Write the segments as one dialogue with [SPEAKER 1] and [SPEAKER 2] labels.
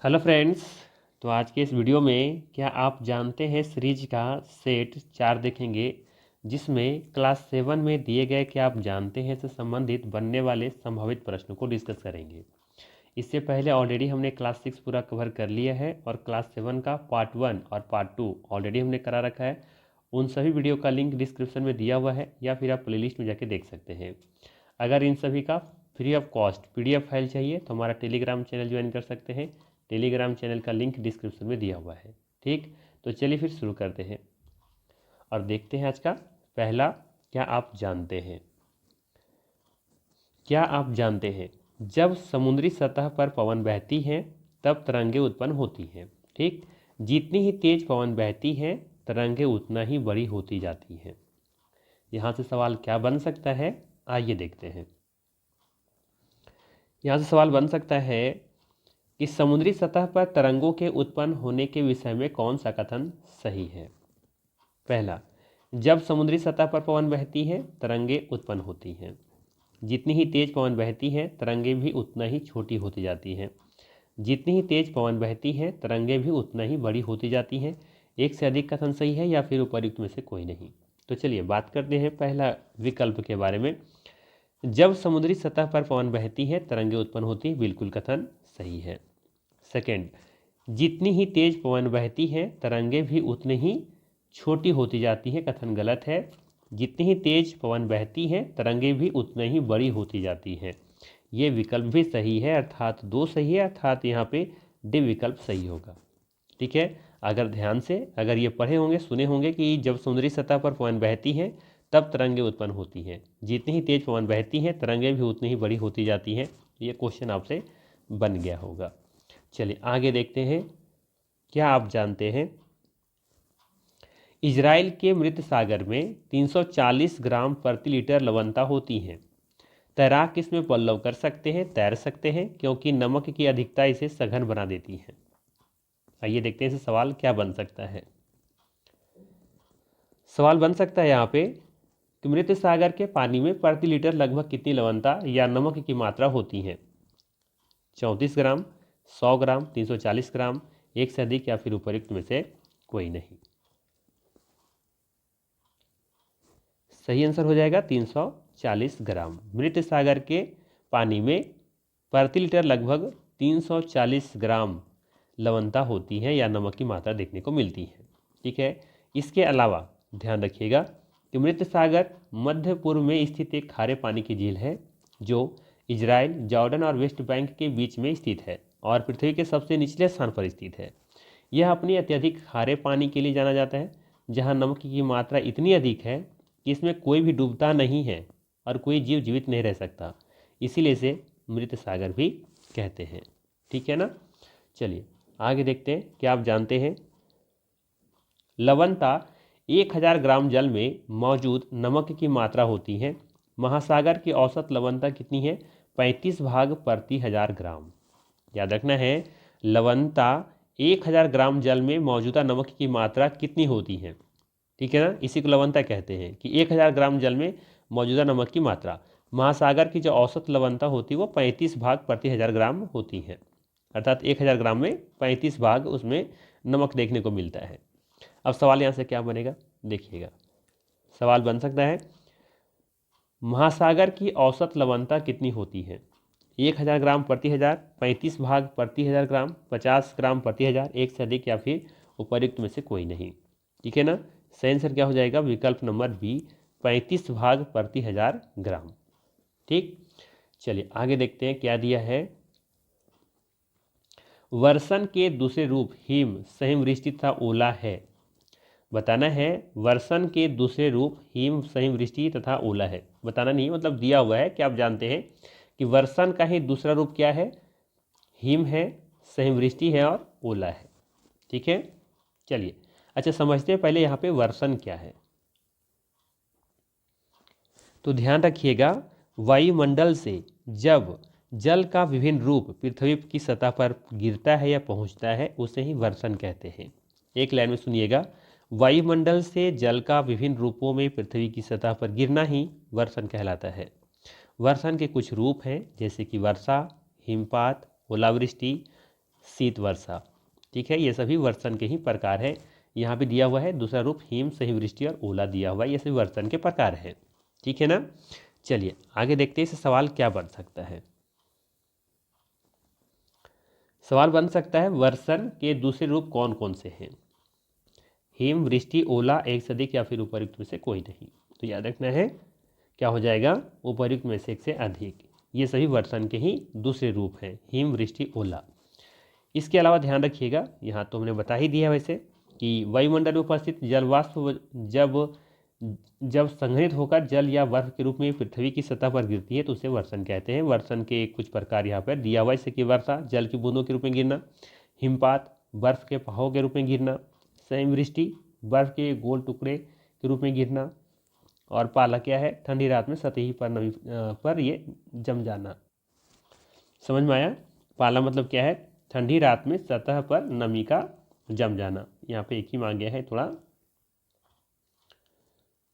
[SPEAKER 1] Hello friends. तो आज के इस वीडियो में क्या आप जानते हैं सीरीज का सेट 4 देखेंगे, जिसमें क्लास 7 में दिए गए क्या आप जानते हैं से संबंधित बनने वाले संभावित प्रश्नों को डिस्कस करेंगे। इससे पहले ऑलरेडी हमने क्लास 6 पूरा कवर कर लिया है और क्लास 7 का पार्ट 1 और पार्ट 2 ऑलरेडी हमने करा रखा है। उन सभी वीडियो का लिंक डिस्क्रिप्शन में दिया हुआ है या फिर आप प्लेलिस्ट में जाके देख सकते हैं। अगर इन सभी का free of cost PDF file चाहिए तो हमारा टेलीग्राम चैनल ज्वाइन कर सकते हैं। टेलीग्राम चैनल का लिंक डिस्क्रिप्शन में दिया हुआ है। ठीक, तो चलिए फिर शुरू करते हैं और देखते हैं आज का पहला क्या आप जानते हैं। क्या आप जानते हैं जब समुद्री सतह पर पवन बहती हैं तब तरंगें उत्पन्न होती हैं। ठीक, जितनी ही तेज पवन बहती है तरंगें उतना ही बड़ी होती जाती हैं। यहाँ से सवाल क्या बन सकता है, आइए देखते हैं। यहाँ से सवाल बन सकता है कि समुद्री सतह पर तरंगों के उत्पन्न होने के विषय में कौन सा कथन सही है। पहला, जब समुद्री सतह पर पवन बहती है तरंगें उत्पन्न होती हैं। जितनी ही तेज पवन बहती है तरंगें भी उतना ही छोटी होती जाती हैं। जितनी ही तेज पवन बहती है तरंगें भी उतना ही बड़ी होती जाती हैं। एक से अधिक कथन सही है या फिर उपर्युक्त में से कोई नहीं। तो चलिए बात करते हैं पहला विकल्प के बारे में। जब समुद्री सतह पर पवन बहती है तरंगें उत्पन्न होती हैं, बिल्कुल कथन सही है। सेकेंड, जितनी ही तेज पवन बहती है तरंगें भी उतनी ही छोटी होती जाती हैं, कथन गलत है। जितनी ही तेज पवन बहती है तरंगें भी उतनी ही बड़ी होती जाती हैं। ये विकल्प भी सही है, अर्थात 2 सही है, अर्थात यहाँ पे डी विकल्प सही होगा। ठीक है, अगर ध्यान से अगर ये पढ़े होंगे सुने होंगे कि जब समुद्री सतह पर पवन बहती है तब तरंगें उत्पन्न होती हैं। जितनी ही तेज पवन बहती हैं तरंगें भी उतनी ही बड़ी होती जाती हैं। ये क्वेश्चन आपसे बन गया होगा। चलिए आगे देखते हैं। क्या आप जानते हैं इजराइल के मृत सागर में 340 ग्राम प्रति लीटर लवणता होती है। तैराक इसमें पल्लव कर सकते हैं, तैर सकते हैं, क्योंकि नमक की अधिकता इसे सघन बना देती है। आइए देखते हैं इसे सवाल क्या बन सकता है। सवाल बन सकता है यहाँ पे कि मृत सागर के पानी में प्रति लीटर लगभग कितनी लवणता या नमक की मात्रा होती है। 34 ग्राम, 100 ग्राम, 340 ग्राम, एक से अधिक या फिर उपर्युक्त में से कोई नहीं। सही आंसर हो जाएगा 340 ग्राम। मृत सागर के पानी में प्रति लीटर लगभग 340 ग्राम लवणता होती है या नमक की मात्रा देखने को मिलती है। ठीक है, इसके अलावा ध्यान रखिएगा कि मृत सागर मध्य पूर्व में स्थित एक खारे पानी की झील है जो इजराइल, जॉर्डन और वेस्ट बैंक के बीच में स्थित है और पृथ्वी के सबसे निचले स्थान पर स्थित है। यह अपनी अत्यधिक खारे पानी के लिए जाना जाता है, जहाँ नमक की मात्रा इतनी अधिक है कि इसमें कोई भी डूबता नहीं है और कोई जीव जीवित नहीं रह सकता। इसीलिए इसे मृत सागर भी कहते हैं। ठीक है ना। चलिए आगे देखते हैं। क्या आप जानते हैं लवणता 1000 ग्राम जल में मौजूद नमक की मात्रा होती है। महासागर की औसत लवणता कितनी है? 35 भाग प्रति 1000 ग्राम। याद रखना है, लवणता 1000 ग्राम जल में मौजूदा नमक की मात्रा कितनी होती है। ठीक है ना, इसी को लवणता कहते हैं कि 1000 ग्राम जल में मौजूदा नमक की मात्रा। महासागर की जो औसत लवणता होती है वो 35 भाग प्रति 1000 ग्राम होती है, अर्थात 1000 ग्राम में 35 भाग उसमें नमक देखने को मिलता है। अब सवाल यहाँ से क्या बनेगा देखिएगा। सवाल बन सकता है महासागर की औसत लवणता कितनी होती है। 1000 ग्राम प्रति 1000, 35 भाग प्रति 1000 ग्राम, 50 ग्राम प्रति 1000, एक से अधिक या फिर उपर्युक्त में से कोई नहीं। ठीक है ना। सही आंसर क्या हो जाएगा? विकल्प नंबर बी, 35 भाग प्रति 1000 ग्राम। ठीक, चलिए आगे देखते हैं क्या दिया है। वर्षण के दूसरे रूप हिम, सहिमवृष्टि तथा ओला है। बताना है वर्षण के दूसरे रूप हिम, सहिमवृष्टि तथा ओला है। बताना नहीं, मतलब दिया हुआ है कि आप जानते हैं कि वर्षण का ही दूसरा रूप क्या है? हिम है, सहिमवृष्टि है और ओला है। ठीक है, चलिए अच्छा समझते हैं पहले यहाँ पे वर्षण क्या है। तो ध्यान रखिएगा, वायुमंडल से जब जल का विभिन्न रूप पृथ्वी की सतह पर गिरता है या पहुँचता है उसे ही वर्षण कहते हैं। एक लाइन में सुनिएगा, वायुमंडल से जल का विभिन्न रूपों में पृथ्वी की सतह पर गिरना ही वर्षण कहलाता है। वर्षण के कुछ रूप हैं जैसे कि वर्षा, हिमपात, ओलावृष्टि, शीत वर्षा। ठीक है, ये सभी वर्षण के ही प्रकार है। यहाँ पे दिया हुआ है दूसरा रूप हिम, सहीवृष्टि और ओला दिया हुआ है, ये सभी वर्षण के प्रकार है। ठीक है ना। चलिए आगे देखते हैं इससे सवाल क्या बन सकता है। सवाल बन सकता है वर्षण के दूसरे रूप कौन कौन से हैं। हिम, वृष्टि, ओला, एक से अधिक या फिर उपर्युक्त में से कोई नहीं। तो याद रखना है क्या हो जाएगा, उपर्युक्त में से एक से अधिक। ये सभी वर्षण के ही दूसरे रूप हैं, हिम, वृष्टि, ओला। इसके अलावा ध्यान रखिएगा, यहाँ तो हमने बता ही दिया वैसे कि वायुमंडल में उपस्थित जल वाष्प जब संघनित होकर जल या बर्फ के रूप में पृथ्वी की सतह पर गिरती है तो उसे वर्षण कहते हैं। वर्षण के कुछ प्रकार यहाँ पर दिया हुआ, जैसे कि वर्षा जल की बूंदों के रूप में गिरना, हिमपात बर्फ के पहाड़ों के रूप में गिरना, संवृष्टि बर्फ के गोल टुकड़े के रूप में गिरना, और पाला क्या है, ठंडी रात में सतही पर नमी पर ये जम जाना। समझ में आया। पाला मतलब क्या है, ठंडी रात में सतह पर नमी का जम जाना। यहाँ पे एक ही मांग गया है थोड़ा,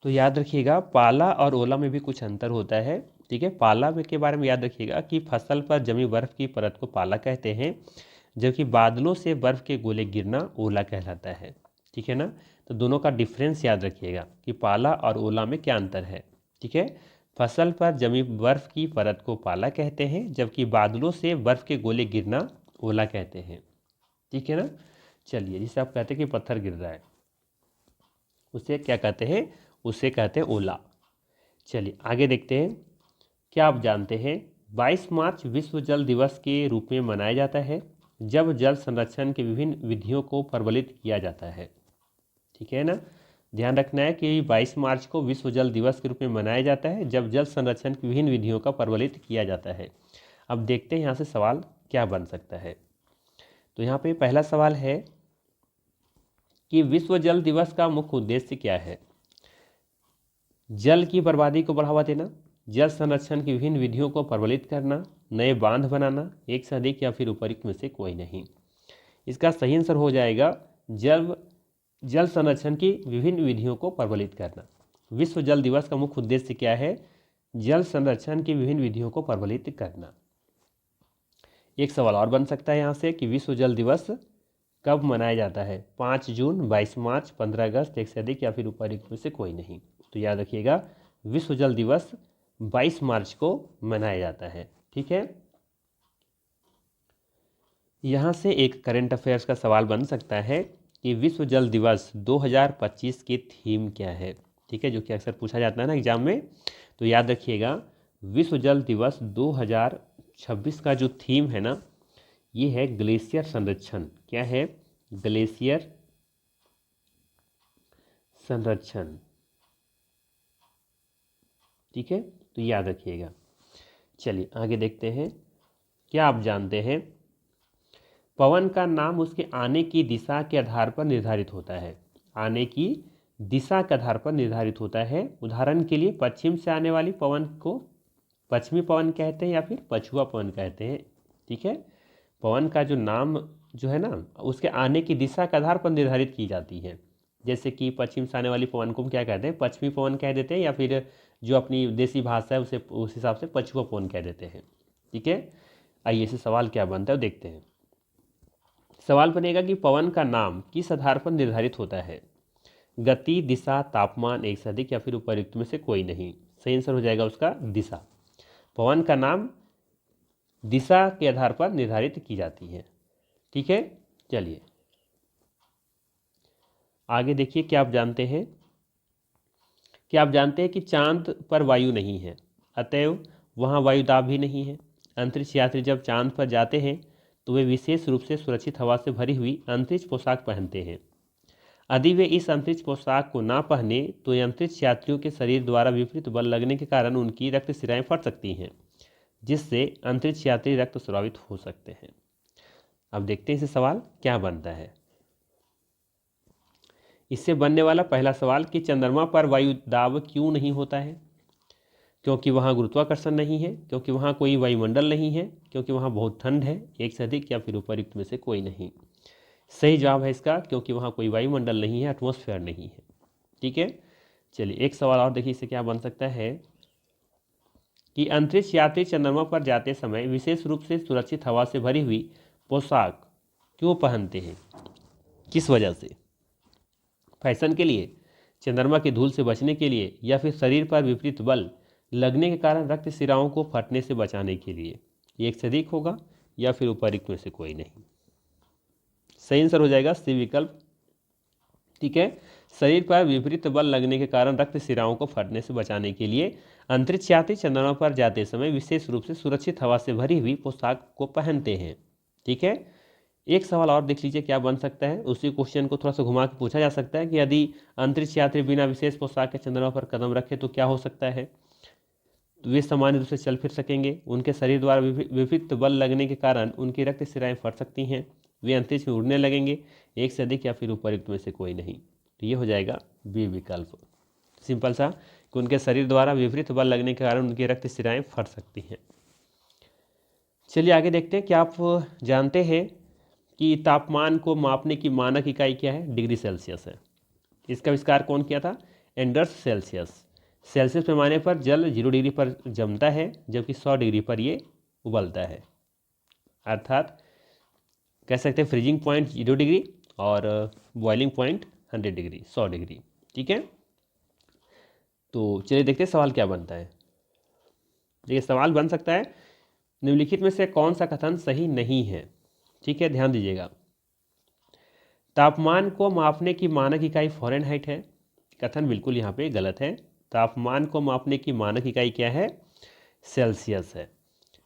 [SPEAKER 1] तो याद रखिएगा पाला और ओला में भी कुछ अंतर होता है। ठीक है, पाला के बारे में याद रखिएगा कि फसल पर जमी बर्फ की परत को पाला कहते हैं, जबकि बादलों से बर्फ के गोले गिरना ओला कहलाता है। ठीक है ना, तो दोनों का डिफरेंस याद रखिएगा कि पाला और ओला में क्या अंतर है। ठीक है, फसल पर जमी बर्फ की परत को पाला कहते हैं, जबकि बादलों से बर्फ के गोले गिरना ओला कहते हैं। ठीक है ना। चलिए, जिसे आप कहते हैं कि पत्थर गिर रहा है उसे क्या कहते हैं, उसे कहते हैं ओला। चलिए आगे देखते हैं। क्या आप जानते हैं 22 मार्च विश्व जल दिवस के रूप में मनाया जाता है, जब जल संरक्षण के विभिन्न विधियों को प्रबलित किया जाता है। ठीक है ना, ध्यान रखना है कि 22 मार्च को विश्व जल दिवस के रूप में मनाया जाता है जब जल संरक्षण की विभिन्न विधियों का प्रबलित किया जाता है। अब देखते हैं यहाँ से सवाल क्या बन सकता है। तो यहाँ पे पहला सवाल है कि विश्व जल दिवस का मुख्य उद्देश्य क्या है। जल की बर्बादी को बढ़ावा देना, जल संरक्षण की विभिन्न विधियों को प्रबलित करना, नए बांध बनाना, एक से अधिक या फिर उपयुक्त में से कोई नहीं। इसका सही आंसर हो जाएगा जल संरक्षण की विभिन्न विधियों को प्रबलित करना। विश्व जल दिवस का मुख्य उद्देश्य क्या है, जल संरक्षण की विभिन्न विधियों को प्रबलित करना। एक सवाल और बन सकता है यहाँ से कि विश्व जल दिवस कब मनाया जाता है, 5 जून, 22 मार्च, 15 अगस्त, एक से अधिक या फिर उपयुक्त में से कोई नहीं। तो याद रखिएगा विश्व जल दिवस 22 मार्च को मनाया जाता है। ठीक है, यहाँ से एक करंट अफेयर्स का सवाल बन सकता है कि विश्व जल दिवस 2025 की थीम क्या है। ठीक है, जो कि अक्सर पूछा जाता है ना एग्जाम में। तो याद रखिएगा विश्व जल दिवस 2026 का जो थीम है ना, ये है ग्लेशियर संरक्षण। क्या है, ग्लेशियर संरक्षण। ठीक है, तो याद रखिएगा। चलिए आगे देखते हैं। क्या आप जानते हैं पवन का नाम उसके आने की दिशा के आधार पर निर्धारित होता है। आने की दिशा के आधार पर निर्धारित होता है। उदाहरण के लिए पश्चिम से आने वाली पवन को पश्चिमी पवन कहते हैं या फिर पछुआ पवन कहते हैं। ठीक है, पवन का जो नाम जो है ना, उसके आने की दिशा के आधार पर निर्धारित की जाती है। जैसे कि पश्चिम से आने वाली पवन को हम क्या कहते हैं, पश्चिमी पवन कह देते हैं, या फिर जो अपनी देसी भाषा है उसे उस हिसाब से पछुआ पवन कह देते हैं। ठीक है, आइए इसे सवाल क्या बनता है देखते हैं। सवाल बनेगा कि पवन का नाम किस आधार पर निर्धारित होता है। गति, दिशा, तापमान, एक से अधिक या फिर उपयुक्त में से कोई नहीं। सही आंसर हो जाएगा उसका दिशा। पवन का नाम दिशा के आधार पर निर्धारित की जाती है। ठीक है, चलिए आगे देखिए। क्या आप जानते हैं कि चांद पर वायु नहीं है, अतएव वहाँ वायुदाब भी नहीं है। अंतरिक्ष यात्री जब चांद पर जाते हैं तो वे विशेष रूप से सुरक्षित हवा से भरी हुई अंतरिक्ष पोशाक पहनते हैं। यदि वे इस अंतरिक्ष पोशाक को ना पहने तो अंतरिक्ष यात्रियों के शरीर द्वारा विपरीत बल लगने के कारण उनकी रक्त शिराएं फट सकती हैं, जिससे अंतरिक्ष यात्री रक्त स्रावित हो सकते हैं। अब देखते हैं इसे सवाल क्या बनता है। इससे बनने वाला पहला सवाल कि चंद्रमा पर वायु दाब क्यों नहीं होता है। क्योंकि वहाँ गुरुत्वाकर्षण नहीं है, क्योंकि वहाँ कोई वायुमंडल नहीं है, क्योंकि वहाँ बहुत ठंड है, एक से अधिक या फिर उपयुक्त में से कोई नहीं। सही जवाब है इसका क्योंकि वहाँ कोई वायुमंडल नहीं है, एटमॉस्फेयर नहीं है। ठीक है, चलिए एक सवाल और देखिए इससे क्या बन सकता है कि अंतरिक्ष यात्री चंद्रमा पर जाते समय विशेष रूप से सुरक्षित हवा से भरी हुई पोशाक क्यों पहनते हैं, किस वजह से? फैशन के लिए, चंद्रमा की धूल से बचने के लिए, या फिर शरीर पर विपरीत बल लगने के कारण रक्त शिराओं को फटने से बचाने के लिए? ये एक से अधिक होगा या फिर उपरोक्त में से कोई नहीं। सही आंसर हो जाएगा सी विकल्प। ठीक है, शरीर पर विपरीत बल लगने के कारण रक्त शिराओं को फटने से बचाने के लिए अंतरिक्ष यात्री चंद्रमा पर जाते समय विशेष रूप से सुरक्षित हवा से भरी हुई पोशाक को पहनते हैं। ठीक है, एक सवाल और देख लीजिए क्या बन सकता है। उसी क्वेश्चन को थोड़ा सा घुमा के पूछा जा सकता है कि यदि अंतरिक्ष यात्री बिना विशेष पोशाक के चंद्रमा पर कदम रखे तो क्या हो सकता है? तो वे सामान्य रूप से चल फिर सकेंगे, उनके शरीर द्वारा विपरीत बल लगने के कारण उनकी रक्त शिराएं फट सकती हैं, वे अंतरिक्ष में उड़ने लगेंगे, एक से अधिक या फिर उपरोक्त में से कोई नहीं। तो ये हो जाएगा बी विकल्प। सिंपल सा कि उनके शरीर द्वारा विपरीत बल लगने के कारण उनकी रक्त शिराएं फट सकती हैं। चलिए आगे देखते हैं। क्या आप जानते हैं कि तापमान को मापने की मानक इकाई क्या है? डिग्री सेल्सियस है। इसका आविष्कार कौन किया था? Anders Celsius. सेल्सियस पैमाने पर जल 0 डिग्री पर जमता है जबकि 100 डिग्री पर ये उबलता है। अर्थात कह सकते हैं फ्रीजिंग पॉइंट 0 डिग्री और बॉइलिंग पॉइंट 100 डिग्री, 100 डिग्री। ठीक है, तो चलिए देखते हैं सवाल क्या बनता है। देखिए सवाल बन सकता है, निम्नलिखित में से कौन सा कथन सही नहीं है? ठीक है, ध्यान दीजिएगा। तापमान को मापने की मानक इकाई फ़ारेनहाइट है। कथन बिल्कुल यहाँ पे गलत है। तापमान को मापने की मानक इकाई क्या है? सेल्सियस है।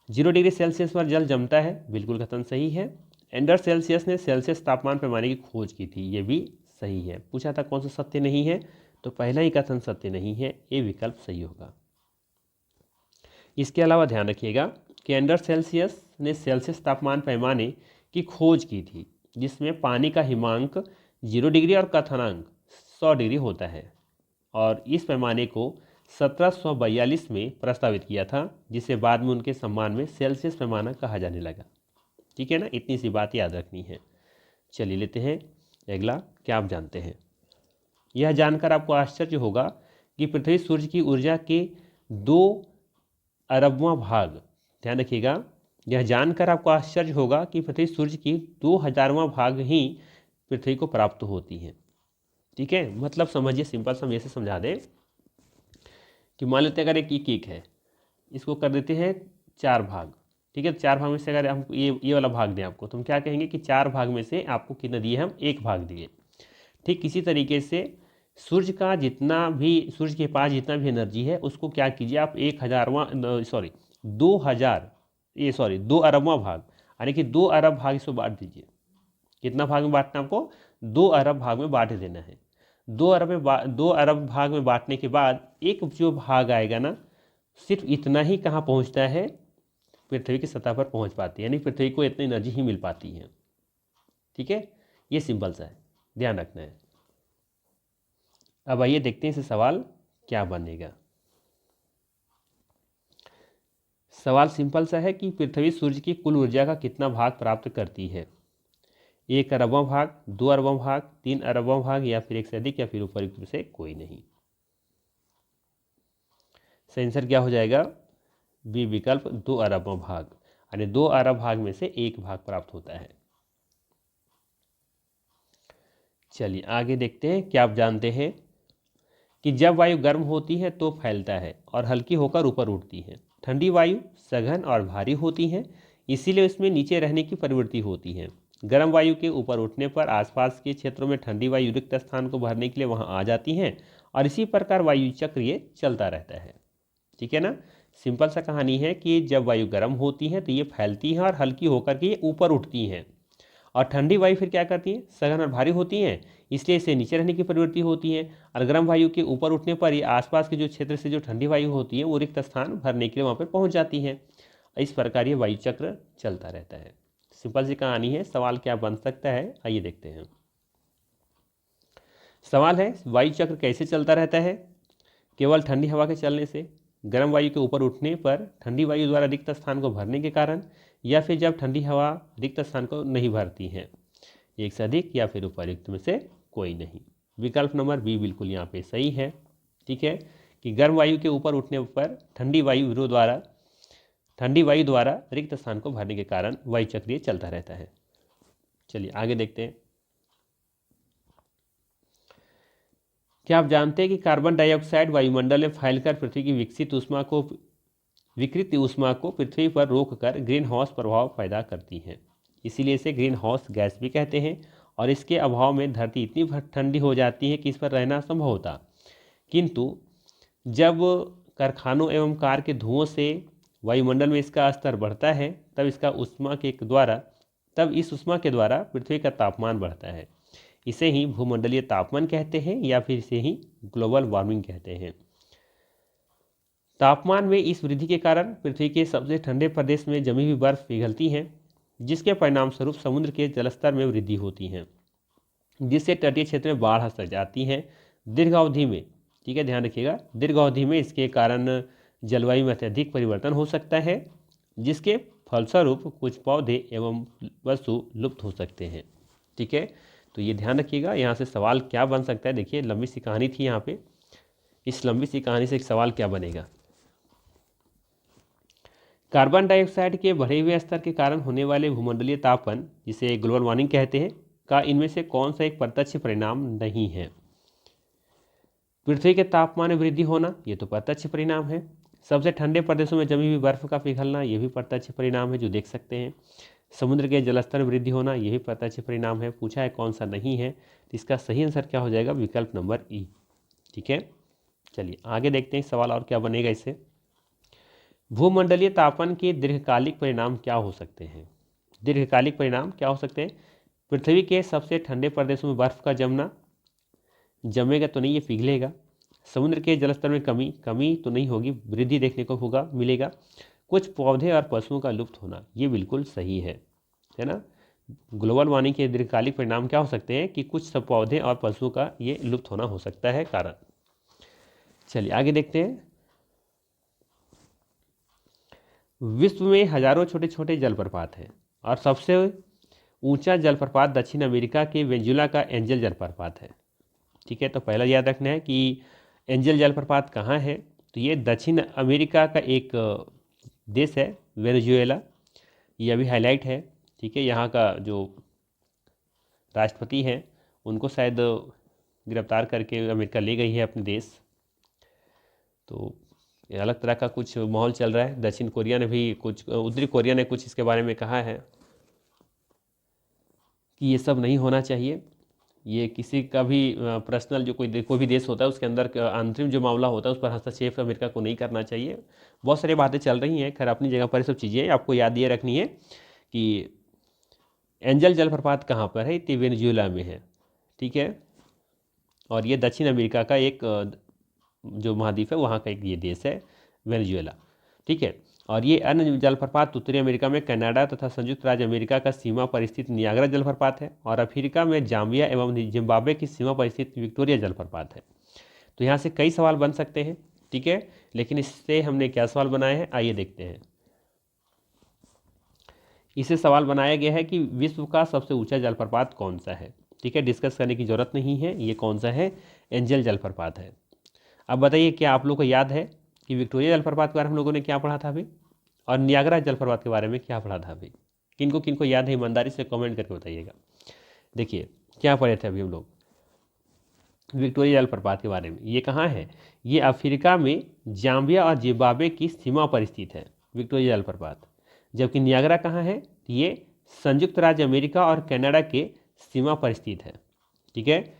[SPEAKER 1] 0 डिग्री सेल्सियस पर जल जमता है, बिल्कुल कथन सही है। एंडर्स सेल्सियस ने सेल्सियस तापमान पैमाने की खोज की थी, ये भी सही है। पूछा था कौन सा सत्य नहीं है, तो पहला ही कथन सत्य नहीं है, ये विकल्प सही होगा। इसके अलावा ध्यान रखिएगा कि एंडर्स सेल्सियस ने सेल्सियस तापमान पैमाने की खोज की थी जिसमें पानी का हिमांक 0 डिग्री और कथनांक 100 डिग्री होता है, और इस पैमाने को 1742 में प्रस्तावित किया था, जिसे बाद में उनके सम्मान में सेल्सियस पैमाना कहा जाने लगा। ठीक है ना, इतनी सी बात याद रखनी है। चलिए लेते हैं अगला। क्या आप जानते हैं? यह जानकर आपको आश्चर्य होगा कि पृथ्वी सूर्य की ऊर्जा के 2 अरबवां भाग, ध्यान रखिएगा, यह जानकर आपको आश्चर्य होगा कि पृथ्वी सूर्य की 2000वां भाग ही पृथ्वी को प्राप्त होती है। ठीक है, मतलब समझिए, सिंपल सा ऐसे समझा दें कि मान लेते हैं अगर एक केक है, इसको कर देते हैं 4 भाग। ठीक है, 4 भाग में से अगर हम ये वाला भाग दें आपको, तो हम क्या कहेंगे कि 4 भाग में से आपको कितना दिए? हम 1 भाग दिए। ठीक इसी तरीके से सूर्य का जितना भी, सूर्य के पास जितना भी एनर्जी है उसको क्या कीजिए आप 2 अरबवां भाग, यानी कि 2 अरब भाग इसको बांट दीजिए। कितना भाग में बांटना आपको? 2 अरब भाग में बांट देना है। 2 अरब भाग में बांटने के बाद एक जो भाग आएगा ना, सिर्फ इतना ही कहाँ पहुँचता है? पृथ्वी की सतह पर पहुँच पाती है, यानी पृथ्वी को इतनी एनर्जी ही मिल पाती है। ठीक है, ये सिंपल सा है, ध्यान रखना है। अब आइए देखते हैं इसे सवाल क्या बनेगा। सवाल सिंपल सा है कि पृथ्वी सूर्य की कुल ऊर्जा का कितना भाग प्राप्त करती है? 1 अरबवां भाग, 2 अरबवां भाग, 3 अरबवां भाग, या फिर एक से अधिक, या फिर उपरोक्त में से कोई नहीं। सही आंसर क्या हो जाएगा? बी विकल्प, 2 अरबवां भाग, यानी 2 अरब भाग में से 1 भाग प्राप्त होता है। चलिए आगे देखते हैं। क्या आप जानते हैं कि जब वायु गर्म होती है तो फैलता है और हल्की होकर ऊपर उठती है। ठंडी वायु सघन और भारी होती है, इसीलिए उसमें नीचे रहने की प्रवृत्ति होती है। गर्म वायु के ऊपर उठने पर आसपास के क्षेत्रों में ठंडी वायु रिक्त स्थान को भरने के लिए वहां आ जाती हैं, और इसी प्रकार वायु चक्र ये चलता रहता है। ठीक है ना, सिंपल सा कहानी है कि जब वायु गर्म होती है तो ये फैलती है और हल्की होकर के ये ऊपर उठती हैं, और ठंडी वायु फिर क्या करती है? सघन और भारी होती हैं, इसलिए इसे नीचे रहने की प्रवृत्ति होती है, और गर्म वायु के ऊपर उठने पर ये आसपास के जो क्षेत्र से जो ठंडी वायु होती है वो रिक्त स्थान भरने के लिए वहाँ पर पहुँच जाती है। इस प्रकार ये वायु चक्र चलता रहता है। सिंपल सी कहानी है। सवाल क्या बन सकता है, आइए देखते हैं। सवाल है, वायु चक्र कैसे चलता रहता है? केवल ठंडी हवा के चलने से, गर्म वायु के ऊपर उठने पर ठंडी वायु द्वारा रिक्त स्थान को भरने के कारण, या फिर जब ठंडी हवा रिक्त स्थान को नहीं भरती है। एक से अधिक या फिर उपरोक्त में से कोई नहीं। विकल्प नंबर बी बिल्कुल यहाँ पे सही है। ठीक है, कि गर्म वायु के ऊपर उठने पर ठंडी वायु द्वारा रिक्त स्थान को भरने के कारण वायु चक्र चलता रहता है। चलिए आगे देखते हैं। क्या आप जानते हैं कि कार्बन डाइऑक्साइड वायुमंडल में फैलकर पृथ्वी की विकृत ऊष्मा को पृथ्वी पर रोककर ग्रीन हाउस प्रभाव पैदा करती है, इसीलिए इसे ग्रीन हाउस गैस भी कहते हैं। और इसके अभाव में धरती इतनी ठंडी हो जाती है कि इस पर रहना असंभव होता। किंतु जब कारखानों एवं कार के धुओं से वायुमंडल में इसका स्तर बढ़ता है, तब इस ऊष्मा के द्वारा पृथ्वी का तापमान बढ़ता है। इसे ही भूमंडलीय तापमान कहते हैं या फिर इसे ही ग्लोबल वार्मिंग कहते हैं। तापमान में इस वृद्धि के कारण पृथ्वी के सबसे ठंडे प्रदेश में जमी हुई बर्फ पिघलती है, जिसके परिणाम स्वरूप समुद्र के जलस्तर में वृद्धि होती है, जिससे तटीय क्षेत्र में बाढ़ आ जाती है। दीर्घ अवधि में, ठीक है ध्यान रखिएगा, दीर्घ अवधि में इसके कारण जलवायु में अत्यधिक परिवर्तन हो सकता है, जिसके फलस्वरूप कुछ पौधे एवं वस्तु लुप्त हो सकते हैं। ठीक है, तो ये ध्यान रखिएगा। यहाँ से सवाल क्या बन सकता है, देखिए लंबी सी कहानी थी यहाँ पे, इस लंबी सी कहानी से एक सवाल क्या बनेगा। कार्बन डाइऑक्साइड के बढ़े हुए स्तर के कारण होने वाले भूमंडलीय तापन, जिसे ग्लोबल वार्मिंग कहते हैं, का इनमें से कौन सा एक प्रत्यक्ष परिणाम नहीं है। पृथ्वी के तापमान में वृद्धि होना, ये तो प्रत्यक्ष परिणाम है। सबसे ठंडे प्रदेशों में जमी हुई बर्फ का पिघलना, ये भी प्रत्यक्ष परिणाम है जो देख सकते हैं। समुद्र के जलस्तर में वृद्धि होना, यह भी प्रत्यक्ष परिणाम है। पूछा है कौन सा नहीं है, तो इसका सही आंसर क्या हो जाएगा, विकल्प नंबर ई। ठीक है, चलिए आगे देखते हैं सवाल और क्या बनेगा इससे। भूमंडलीय तापन के दीर्घकालिक परिणाम क्या हो सकते हैं। दीर्घकालिक परिणाम क्या हो सकते हैं। पृथ्वी के सबसे ठंडे प्रदेशों में बर्फ का जमना, जमेगा तो नहीं, ये पिघलेगा। समुद्र के जलस्तर में कमी तो नहीं होगी, वृद्धि देखने को मिलेगा। कुछ पौधे और पशुओं का लुप्त होना, ये बिल्कुल सही है ना। ग्लोबल वार्मिंग के दीर्घकालिक परिणाम क्या हो सकते हैं कि कुछ सब पौधे और पशुओं का ये लुप्त होना हो सकता है कारण। चलिए आगे देखते हैं। विश्व में हजारों छोटे छोटे जलप्रपात हैं और सबसे ऊंचा जलप्रपात दक्षिण अमेरिका के वेनेजुएला का एंजल जलप्रपात है। ठीक है, तो पहला याद रखना है कि एंजल जलप्रपात कहाँ है, तो ये दक्षिण अमेरिका का एक देश है वेनेजुएला, ये अभी हाईलाइट है। ठीक है, यहाँ का जो राष्ट्रपति हैं उनको शायद गिरफ्तार करके अमेरिका ले गई है अपने देश, तो ये अलग तरह का कुछ माहौल चल रहा है। दक्षिण कोरिया ने भी कुछ, उत्तरी कोरिया ने कुछ इसके बारे में कहा है कि ये सब नहीं होना चाहिए। ये किसी का भी पर्सनल जो कोई भी देश होता है उसके अंदर आंतरिक जो मामला होता है उस पर हस्तक्षेप अमेरिका को नहीं करना चाहिए। बहुत सारी बातें चल रही हैं, खैर अपनी जगह पर सब चीज़ें आपको याद ये रखनी है कि एंजल जलप्रपात कहाँ पर है, ये वेनेजुएला में है। ठीक है, और ये दक्षिण अमेरिका का एक जो महाद्वीप है वहाँ का एक ये देश है वेनेजुएला। ठीक है, और ये अन्य जलप्रपात उत्तरी अमेरिका में कनाडा तथा संयुक्त राज्य अमेरिका का सीमा पर स्थित नियाग्रा जलप्रपात है, और अफ्रीका में जाम्बिया एवं जिम्बाब्वे की सीमा पर स्थित विक्टोरिया जलप्रपात है। तो यहाँ से कई सवाल बन सकते हैं। ठीक है, लेकिन इससे हमने क्या सवाल बनाए हैं, आइए देखते हैं। इसे सवाल बनाया गया है कि विश्व का सबसे ऊंचा जलप्रपात कौन सा है। ठीक है, डिस्कस करने की जरूरत नहीं है, ये कौन सा है, एंजल जलप्रपात है। अब बताइए क्या आप लोगों को याद है कि विक्टोरिया जलप्रपात के बारे में हम लोगों ने क्या पढ़ा था अभी, और नियाग्रा जलप्रपात के बारे में क्या पढ़ा था अभी। किनको किनको याद है, ईमानदारी से कमेंट करके बताइएगा। देखिए क्या पढ़े थे अभी हम लोग विक्टोरिया जलप्रपात के बारे में। ये कहाँ है, ये अफ्रीका में जाम्बिया और जिम्बाब्वे की सीमा पर स्थित है विक्टोरिया जलप्रपात। जबकि नियाग्रा कहाँ है, ये संयुक्त राज्य अमेरिका और कनाडा के सीमा पर स्थित है। ठीक है,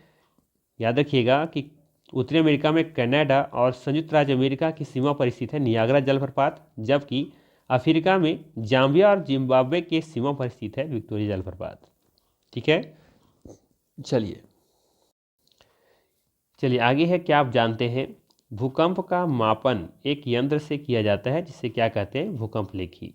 [SPEAKER 1] याद रखिएगा कि उत्तरी अमेरिका में कनाडा और संयुक्त राज्य अमेरिका की सीमा पर स्थित है नियाग्रा जलप्रपात, जबकि अफ्रीका में जाम्बिया और जिम्बाब्वे के सीमा पर स्थित है विक्टोरिया जलप्रपात। ठीक है, चलिए आगे है। क्या आप जानते हैं भूकंप का मापन एक यंत्र से किया जाता है जिसे क्या कहते हैं, भूकंप लेखी।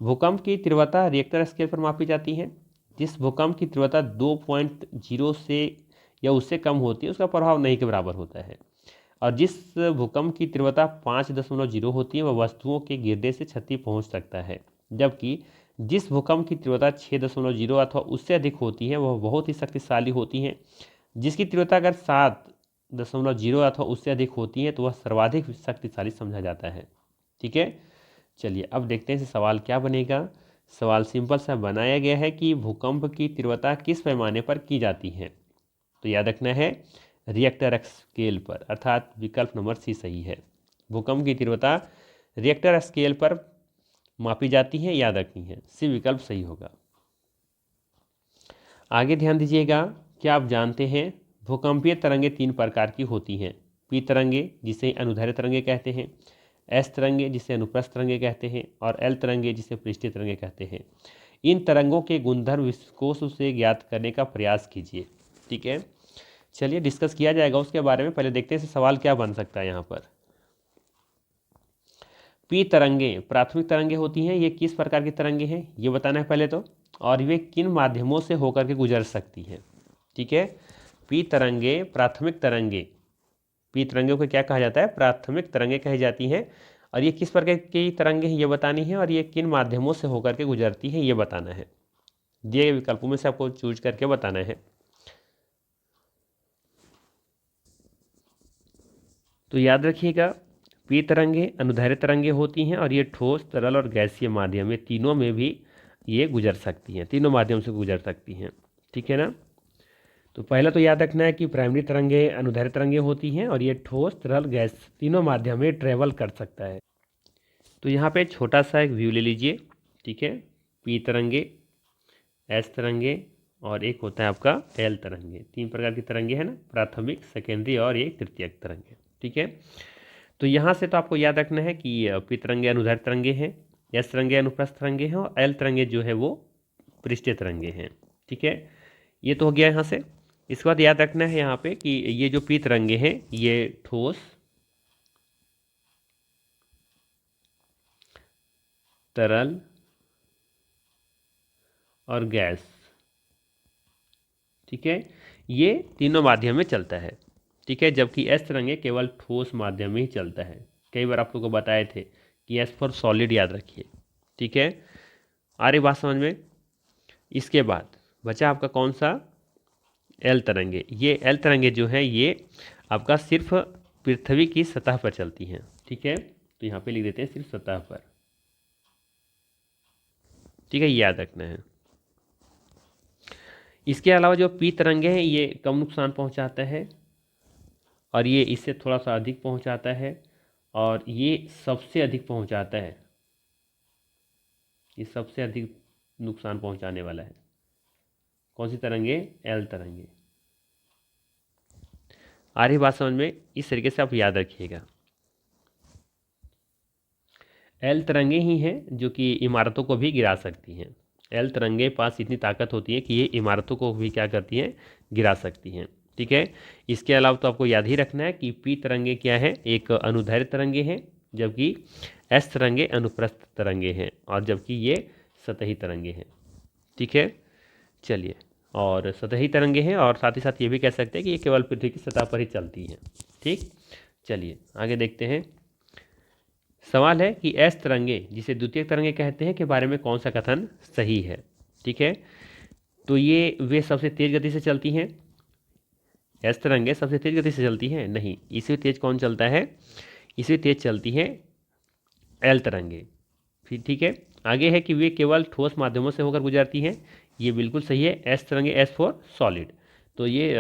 [SPEAKER 1] भूकंप की तीव्रता रिएक्टर स्केल पर मापी जाती है। जिस भूकंप की तीव्रता 2.0 से या उससे कम होती है उसका प्रभाव नहीं के बराबर होता है, और जिस भूकंप की तीव्रता 5.0 होती है वह वस्तुओं के गिरने से क्षति पहुंच सकता है। जबकि जिस भूकंप की तीव्रता 6.0 अथवा उससे अधिक होती है वह बहुत ही शक्तिशाली होती है। जिसकी तीव्रता अगर 7.0 अथवा उससे अधिक होती है तो वह सर्वाधिक शक्तिशाली समझा जाता है। ठीक है, चलिए अब देखते हैं इसे सवाल क्या बनेगा सवाल सिंपल सा बनाया गया है कि भूकंप की तीव्रता किस पैमाने पर की जाती है। तो याद रखना है रिएक्टर स्केल पर, अर्थात विकल्प नंबर सी सही है। भूकंप की तीव्रता रिएक्टर स्केल पर मापी जाती है, याद रखनी है, सी विकल्प सही होगा। आगे ध्यान दीजिएगा, क्या आप जानते हैं भूकंपीय तरंगे 3 प्रकार की होती हैं। पी तरंगे जिसे अनुदैर्ध्य तरंगे कहते हैं, एस तरंगे जिसे अनुप्रस्थ तरंगे कहते हैं, और एल तरंगे जिसे पृष्ठीय तरंगे कहते हैं। इन तरंगों के गुणधर्म विकोष से ज्ञात करने का प्रयास कीजिए। ठीक है, चलिए डिस्कस किया जाएगा उसके बारे में। पहले देखते हैं सवाल क्या बन सकता है यहाँ पर। पी तरंगे प्राथमिक तरंगे होती हैं। ये किस प्रकार की तरंगे हैं ये बताना है पहले तो, और वे किन माध्यमों से होकर के गुजर सकती हैं। ठीक है, पी तरंगे प्राथमिक तरंगे, पी तरंगों को क्या कहा जाता है, प्राथमिक तरंगे कही जाती हैं। और ये किस प्रकार की तरंगे हैं ये बतानी है, और ये किन माध्यमों से होकर के गुजरती है ये बताना है। दिए विकल्पों में से आपको चूज करके बताना है। तो याद रखिएगा, पी तरंगे अनुदैर्ध्य तरंगे होती हैं, और ये ठोस, तरल और गैसीय माध्यम, ये तीनों में भी ये गुजर सकती हैं, तीनों माध्यम से गुजर सकती हैं। ठीक है ना। तो पहला तो याद रखना है कि प्राइमरी तरंगे अनुदैर्ध्य तरंगे होती हैं, और ये ठोस, तरल, गैस तीनों माध्यम में ट्रेवल कर सकता है। तो यहाँ पे छोटा सा एक व्यू ले लीजिए। ठीक है, पी तरंगे, एस तरंगे, और एक होता है आपका एल तरंगे। 3 प्रकार की तरंगे हैं ना, प्राथमिक, सेकेंडरी और एक तृतीयक तरंगे। ठीक है, तो यहाँ से तो आपको याद रखना है कि पी तरंगे अनुदैर्ध्य तरंगे हैं, एस तरंगे अनुप्रस्थ तरंगे हैं, और एल तरंगे जो है वो पृष्ठीय तरंगे हैं। ठीक है, ये तो हो गया यहाँ से। इसके बाद याद रखना है यहाँ पे कि ये जो पी तरंगे हैं ये ठोस, तरल और गैस, ठीक है, ये तीनों माध्यम में चलता है। ठीक है, जबकि एस तरंगे केवल ठोस माध्यम में ही चलता है। कई बार आप लोगों को बताए थे कि एस फॉर सॉलिड याद रखिए। ठीक है, आ रही बात समझ में। इसके बाद बचा आपका कौन सा, एल तरंगे। ये एल तरंगे जो है ये आपका सिर्फ पृथ्वी की सतह पर चलती हैं। ठीक है, तो यहाँ पे लिख देते हैं सिर्फ सतह पर। ठीक है, याद रखना है। इसके अलावा जो पी तरंगे हैं ये कम नुकसान पहुंचाता है, और ये इससे थोड़ा सा अधिक पहुंचाता है, और ये सबसे अधिक पहुंचाता है, ये सबसे अधिक नुकसान पहुंचाने वाला है। कौन सी तरंगे, एल तरंगे। आ रही बात समझ में। इस तरीके से आप याद रखिएगा। एल तरंगे ही हैं जो कि इमारतों को भी गिरा सकती हैं। एल तरंगे पास इतनी ताकत होती है कि ये इमारतों को भी क्या करती हैं, गिरा सकती हैं। ठीक है, इसके अलावा तो आपको याद ही रखना है कि पी तरंगे क्या है, एक अनुदैर्ध्य तरंगे हैं, जबकि एस तरंगे अनुप्रस्थ तरंगे हैं, और जबकि ये सतही तरंगे हैं। ठीक है, चलिए, और सतही तरंगे हैं, और साथ ही साथ ये भी कह सकते हैं कि ये केवल पृथ्वी की सतह पर ही चलती हैं। ठीक, चलिए आगे देखते हैं। सवाल है कि एस तरंगे जिसे द्वितीयक तरंगे कहते हैं के बारे में कौन सा कथन सही है। ठीक है, तो ये वे सबसे तेज गति से चलती हैं। एस तरंगे सबसे तेज गति से चलती हैं? नहीं, इससे तेज कौन चलता है, इससे तेज चलती है एल तरंगे। फिर ठीक है, आगे है कि वे केवल ठोस माध्यमों से होकर गुजरती हैं। ये बिल्कुल सही है, एस तरंगे, एस फॉर सॉलिड। तो ये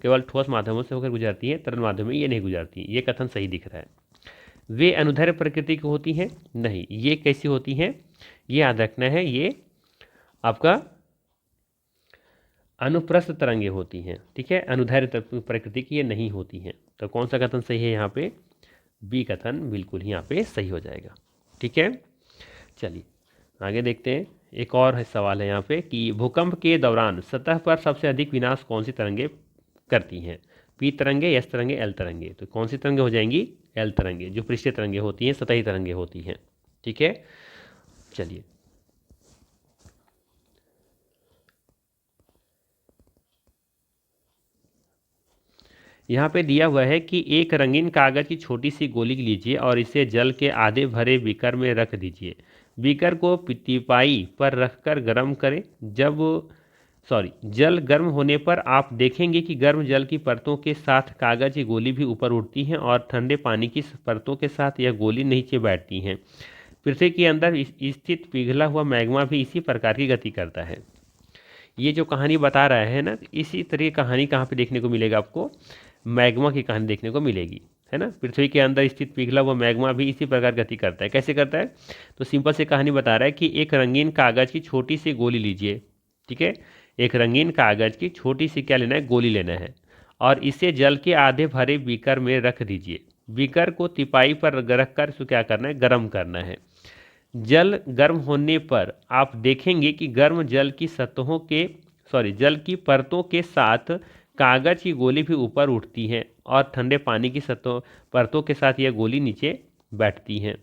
[SPEAKER 1] केवल ठोस माध्यमों से होकर गुजरती है, तरल माध्यम में ये नहीं गुजरती। ये कथन सही दिख रहा है। वे अनुदैर्ध्य प्रकृति की होती हैं? नहीं। ये कैसी होती हैं, ये याद रखना है, ये आपका अनुप्रस्थ तरंगे होती हैं। ठीक है, अनुदैर्ध्य प्रकृति की ये नहीं होती हैं। तो कौन सा कथन सही है यहाँ पे, बी कथन बिल्कुल यहाँ पे सही हो जाएगा। ठीक है, चलिए आगे देखते हैं। एक और सवाल है यहाँ पे कि भूकंप के दौरान सतह पर सबसे अधिक विनाश कौन सी तरंगे करती हैं? पी तरंगे, एस तरंगे, एल तरंगे। तो कौन सी तरंगे हो जाएंगी, एल तरंगे, जो पृष्ठीय तरंगे होती हैं, सतही तरंगे होती हैं। ठीक है, चलिए यहाँ पे दिया हुआ है कि एक रंगीन कागज की छोटी सी गोली लीजिए और इसे जल के आधे भरे बीकर में रख दीजिए। बीकर को तिपाई पर रखकर गर्म करें। जल गर्म होने पर आप देखेंगे कि गर्म जल की परतों के साथ कागज की गोली भी ऊपर उठती हैं और ठंडे पानी की परतों के साथ यह गोली नीचे बैठती हैं। पृथ्वी के अंदर स्थित पिघला हुआ मैग्मा भी इसी प्रकार की गति करता है। ये जो कहानी बता रहा है ना, इसी तरह की कहानी कहाँ पे देखने को मिलेगा आपको, मैग्मा की कहानी देखने को मिलेगी, है ना। पृथ्वी के अंदर स्थित पिघला हुआ मैग्मा भी इसी प्रकार गति करता है। कैसे करता है, तो सिंपल से कहानी बता रहा है कि एक रंगीन कागज़ की छोटी सी गोली लीजिए, ठीक है। एक रंगीन कागज़ की छोटी सी क्या लेना है, गोली लेना है, और इसे जल के आधे भरे बीकर में रख दीजिए। बीकर को तिपाई पर रख कर इसको क्या करना है, गर्म करना है। जल गर्म होने पर आप देखेंगे कि गर्म जल की सतहों के जल की परतों के साथ कागज की गोली भी ऊपर उठती हैं और ठंडे पानी की सतहों परतों के साथ यह गोली नीचे बैठती हैं,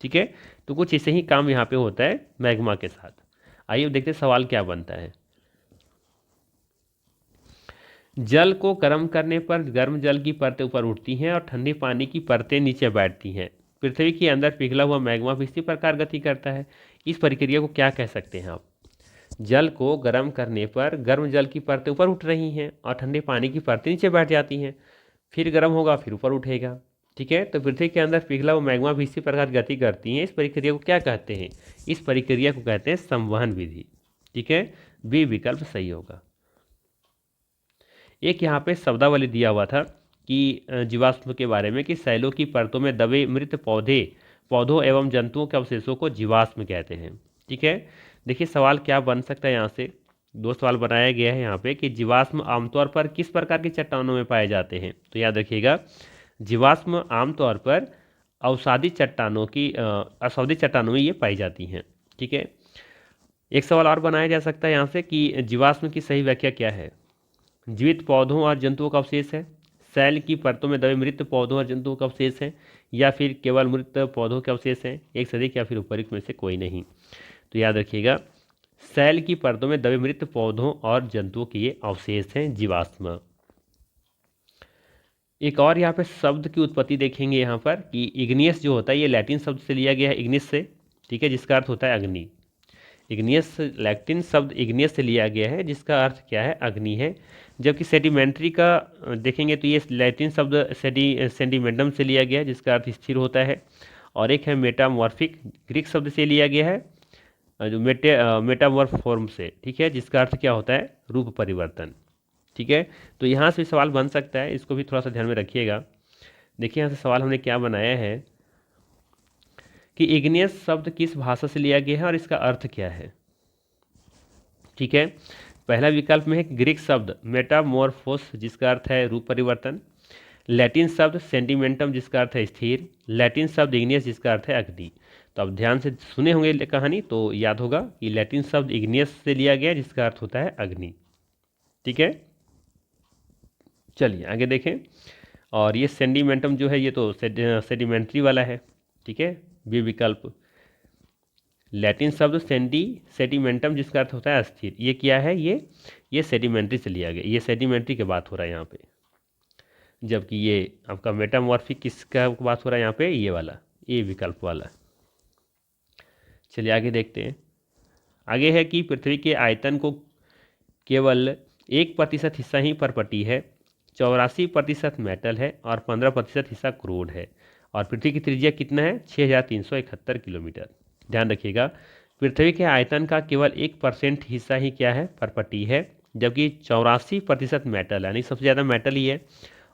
[SPEAKER 1] ठीक है। तो कुछ ऐसे ही काम यहाँ पे होता है मैग्मा के साथ। आइए देखते हैं सवाल क्या बनता है। जल को गर्म करने पर गर्म जल की परतें ऊपर उठती हैं और ठंडे पानी की परतें नीचे बैठती हैं। पृथ्वी के अंदर पिघला हुआ मैग्मा भी इसी प्रकार गति करता है। इस प्रक्रिया को क्या कह सकते हैं आप? जल को गर्म करने पर गर्म जल की परतें ऊपर उठ रही हैं और ठंडे पानी की परतें नीचे बैठ जाती हैं, फिर गर्म होगा फिर ऊपर उठेगा, ठीक है। तो पृथ्वी के अंदर पिघला हुआ मैग्मा भी इसी प्रकार गति करती हैं। इस प्रक्रिया को क्या कहते हैं? इस प्रक्रिया को कहते हैं संवहन विधि, ठीक है। बी विकल्प सही होगा। एक यहाँ पे शब्दावली दिया हुआ था कि जीवाश्म के बारे में, कि सैलों की परतों में दबे मृत पौधों एवं जंतुओं के अवशेषों को जीवाश्म कहते हैं, ठीक है। देखिए सवाल क्या बन सकता है यहाँ से, दो सवाल बनाया गया है यहाँ पे कि जीवाश्म आमतौर पर किस प्रकार की चट्टानों में पाए जाते हैं। तो याद रखिएगा, जीवाश्म आमतौर पर अवसादी चट्टानों में ये पाई जाती हैं, ठीक है। एक सवाल और बनाया जा सकता है यहाँ से कि जीवाश्म की सही व्याख्या क्या है। जीवित पौधों और जंतुओं का अवशेष है, सैल की परतों में दबे मृत पौधों और जंतुओं का अवशेष है, या फिर केवल मृत पौधों के अवशेष हैं, एक से अधिक या फिर उपरोक्त में से कोई नहीं। तो याद रखिएगा, सैल की परतों में दबे मृत पौधों और जंतुओं के ये अवशेष हैं जीवाश्म। एक और यहाँ पे शब्द की उत्पत्ति देखेंगे यहाँ पर कि इग्नियस जो होता है ये लैटिन शब्द से लिया गया है, इग्निस से, ठीक है, जिसका अर्थ होता है अग्नि। इग्नियस लैटिन शब्द इग्नियस से लिया गया है जिसका अर्थ क्या है, अग्नि है। जबकि सेडिमेंट्री का देखेंगे तो ये लैटिन शब्द सेडिमेंटम से लिया गया है जिसका अर्थ स्थिर होता है। और एक है मेटामॉर्फिक, ग्रीक शब्द से लिया गया है, जो मेटामॉर्फोर्म से, ठीक है, जिसका अर्थ क्या होता है, रूप परिवर्तन, ठीक है। तो यहाँ से सवाल बन सकता है, इसको भी थोड़ा सा ध्यान में रखिएगा। देखिए यहाँ से सवाल हमने क्या बनाया है कि इग्नियस शब्द किस भाषा से लिया गया है और इसका अर्थ क्या है, ठीक है। पहला विकल्प में है ग्रीक शब्द मेटामॉर्फोस जिसका अर्थ है रूप परिवर्तन, लैटिन शब्द सेंटिमेंटम जिसका अर्थ है स्थिर, लैटिन शब्द इग्नियस जिसका अर्थ है अग्नि। तो अब ध्यान से सुने होंगे कहानी तो याद होगा कि लैटिन शब्द इग्नियस से लिया गया जिसका अर्थ होता है अग्नि, ठीक है। चलिए आगे देखें। और ये सेंटिमेंटम जो है ये तो सेडिमेंट्री वाला है, ठीक है, बी विकल्प। लैटिन शब्द सेडिमेंटम जिसका अर्थ होता है अस्थिर, ये क्या है, ये सेडिमेंट्री से लिया गया, ये सेडिमेंट्री की बात हो रहा है यहाँ पे। जबकि ये आपका मेटामॉर्फिक किसका बात हो रहा है यहाँ पे, ये वाला, ये विकल्प वाला। चलिए आगे देखते हैं। आगे है कि पृथ्वी के आयतन को केवल 1% हिस्सा ही परपटी है, 84% मेटल है और 15% हिस्सा क्रूड है, और पृथ्वी की त्रिज्या कितना है, 6371 किलोमीटर। ध्यान रखिएगा, पृथ्वी के आयतन का केवल 1% हिस्सा ही क्या है, परपटी है, जबकि 84% मेटल है, यानी सबसे ज़्यादा मेटल ही है,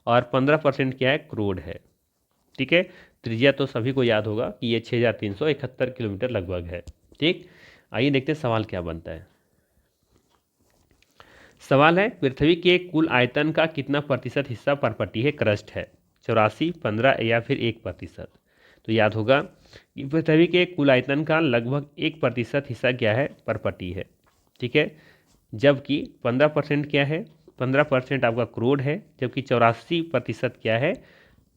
[SPEAKER 1] और 15% क्या है, क्रूड है, ठीक है। त्रिज्या तो सभी को याद होगा कि ये 6371 किलोमीटर लगभग है, ठीक। आइए देखते हैं सवाल क्या बनता है। सवाल है पृथ्वी के कुल आयतन का कितना प्रतिशत हिस्सा परपटी है, क्रस्ट है, 84, 15 या फिर 1%। तो याद होगा कि पृथ्वी के कुल आयतन का लगभग 1% हिस्सा क्या है, परपटी है, ठीक है। जबकि 15% क्या है, 15% आपका क्रूड है, जबकि 84% क्या है,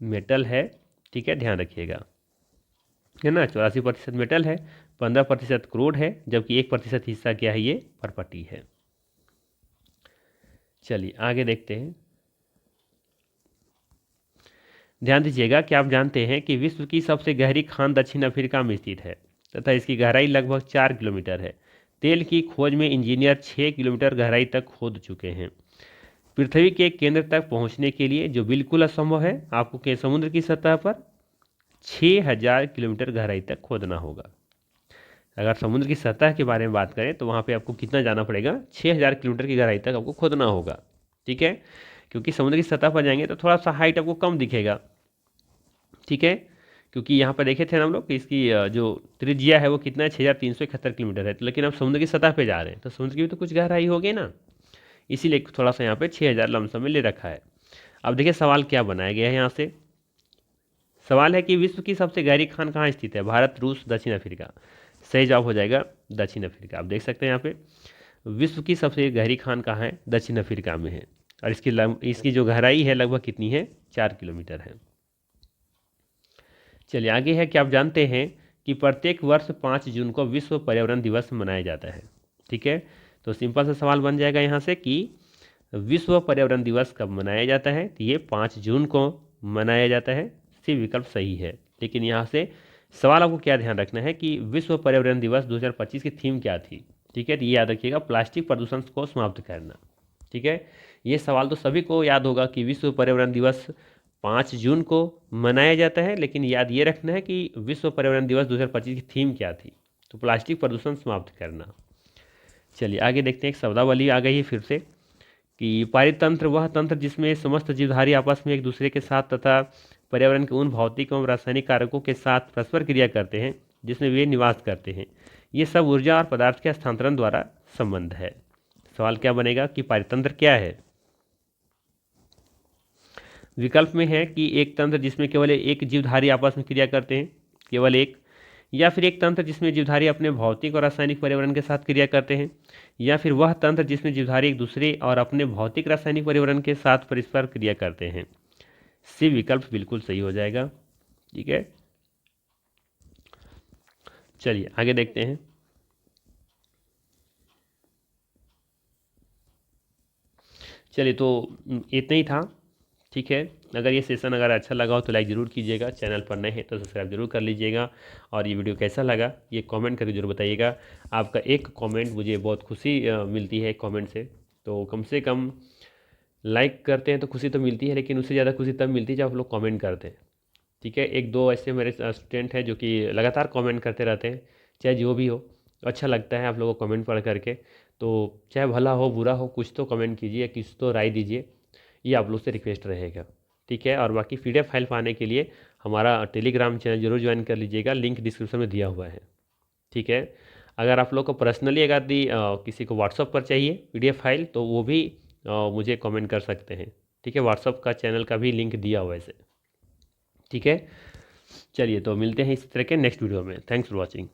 [SPEAKER 1] मेटल है, ठीक है, ध्यान रखिएगा, है ना। 84% मेटल है, 15% क्रूड है, जबकि 1% हिस्सा क्या है, ये परपटी है। चलिए आगे देखते हैं। ध्यान दीजिएगा कि आप जानते हैं कि विश्व की सबसे गहरी खान दक्षिण अफ्रीका में स्थित है तथा इसकी गहराई लगभग 4 किलोमीटर है। तेल की खोज में इंजीनियर 6 किलोमीटर गहराई तक खोद चुके हैं। पृथ्वी के केंद्र तक पहुंचने के लिए जो बिल्कुल असंभव है, आपको के समुद्र की सतह पर 6000 किलोमीटर गहराई तक खोदना होगा। अगर समुद्र की सतह के बारे में बात करें तो वहाँ पे आपको कितना जाना पड़ेगा, 6000 किलोमीटर की गहराई तक आपको खोदना होगा। ठीक है, क्योंकि समुद्र की सतह पर जाएंगे तो थोड़ा सा हाइट आपको कम दिखेगा। ठीक है, क्योंकि यहाँ पर देखे थे ना हम लोग कि इसकी जो त्रिज्या है वो कितना है, 6371 किलोमीटर है। तो लेकिन अब समुद्र की सतह पे जा रहे हैं तो समुद्र की भी तो कुछ गहराई होगी ना, इसीलिए थोड़ा सा यहाँ पे 6000 लमसम में ले रखा है। अब देखिए सवाल क्या बनाया गया है यहाँ से। सवाल है कि विश्व की सबसे गहरी खान कहाँ स्थित है, भारत, रूस, दक्षिण अफ्रीका। सही जवाब हो जाएगा दक्षिण अफ्रीका। आप देख सकते हैं यहाँ पे विश्व की सबसे गहरी खान कहाँ है, दक्षिण अफ्रीका में है। और इसकी जो गहराई है लगभग कितनी है, 4 किलोमीटर है। चलिए आगे है कि आप जानते हैं कि प्रत्येक वर्ष 5 जून को विश्व पर्यावरण दिवस मनाया जाता है। ठीक है, तो सिंपल सा सवाल बन जाएगा यहाँ से कि विश्व पर्यावरण दिवस कब मनाया जाता है, तो ये 5 जून को मनाया जाता है। सी विकल्प सही है। लेकिन यहाँ से सवाल आपको क्या ध्यान रखना है कि विश्व पर्यावरण दिवस 2025 की थीम क्या थी। ठीक है, तो ये याद रखिएगा, प्लास्टिक प्रदूषण को समाप्त करना। ठीक है, ये सवाल तो सभी को याद होगा कि विश्व पर्यावरण दिवस 5 जून को मनाया जाता है, लेकिन याद ये रखना है कि विश्व पर्यावरण दिवस 2025 की थीम क्या थी, तो प्लास्टिक प्रदूषण समाप्त करना। चलिए आगे देखते हैं, एक शब्दावली आ गई है फिर से कि पारितंत्र वह तंत्र जिसमें समस्त जीवधारी आपस में एक दूसरे के साथ तथा पर्यावरण के उन भौतिक एवं रासायनिक कारकों के साथ परस्पर क्रिया करते हैं जिसमें वे निवास करते हैं। ये सब ऊर्जा और पदार्थ के हस्तांतरण द्वारा संबंध है। सवाल क्या बनेगा कि पारितंत्र क्या है। विकल्प में है कि एक तंत्र जिसमें केवल एक जीवधारी आपस में क्रिया करते हैं, केवल एक, या फिर एक तंत्र जिसमें जीवधारी अपने भौतिक और रासायनिक पर्यावरण के साथ क्रिया करते हैं, या फिर वह तंत्र जिसमें जीवधारी एक दूसरे और अपने भौतिक रासायनिक पर्यावरण के साथ परस्पर क्रिया करते हैं। सी विकल्प बिल्कुल सही हो जाएगा। ठीक है, चलिए आगे देखते हैं। चलिए तो इतना ही था। ठीक है, अगर ये सेशन अगर अच्छा लगा हो तो लाइक ज़रूर कीजिएगा, चैनल पर नए हैं तो सब्सक्राइब जरूर कर लीजिएगा, और ये वीडियो कैसा लगा ये कमेंट करके जरूर बताइएगा। आपका एक कमेंट मुझे बहुत खुशी मिलती है कमेंट से, तो कम से कम लाइक करते हैं तो खुशी तो मिलती है, लेकिन उससे ज़्यादा खुशी तब मिलती है जब आप लोग कमेंट करते हैं। ठीक है, एक दो ऐसे मेरे स्टूडेंट हैं जो कि लगातार कमेंट करते रहते हैं, चाहे जो भी हो, अच्छा लगता है आप लोगों को कमेंट पढ़ करके। तो चाहे भला हो बुरा हो, कुछ तो कमेंट कीजिए, कुछ तो राय दीजिए, ये आप लोग से रिक्वेस्ट रहेगा। ठीक है, और बाकी PDF फाइल पाने के लिए हमारा टेलीग्राम चैनल जरूर ज्वाइन कर लीजिएगा, लिंक डिस्क्रिप्शन में दिया हुआ है। ठीक है, अगर आप लोग को पर्सनली अगर किसी को व्हाट्सअप पर चाहिए PDF फाइल तो वो भी मुझे कमेंट कर सकते हैं। ठीक है, व्हाट्सअप का चैनल का भी लिंक दिया हुआ है इसे। ठीक है, चलिए तो मिलते हैं इस तरह के नेक्स्ट वीडियो में। Thanks for watching.